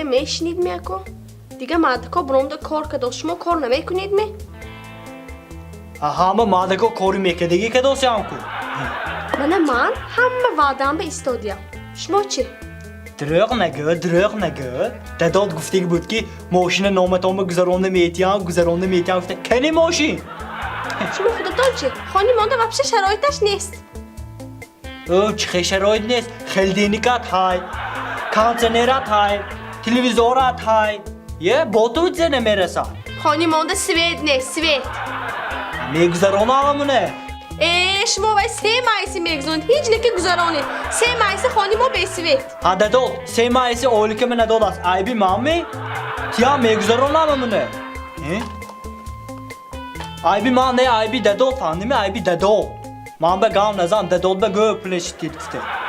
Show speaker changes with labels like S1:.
S1: دیگه میشنید میکو دیگه مادکا برام کار که شما کار نمیکنید می
S2: همه مادکو کاری میکنه دیگه که دوستم کو
S1: من همه وعدم به استودیا شما چی؟
S2: دروغ نگه داد گفته بود که ماشین نامتامه گذرانده میتیان گفته کنی ماشین
S1: شما خودتان چی؟ خانی مانده وپشه شرایطش نیست
S2: او چه شرایط نیست خلدینیکات های کانسنرات های تلویزورات های یه بوتو زنه میرسن
S1: خانی مانده سوید نیست سوید
S2: میگذرانه همونه
S1: شما باید 3 مایسی میگذارند هیچ نکه گذرانید 3 مایسی خانی ما به سوید
S2: داد 3 مایسی اولی که من داد است ای بی مامی تیا میگذرانه همونه ای بی مان نه ای بی داد فهمیدی ای بی داد من به گام نزن داد به گو پلش تیفته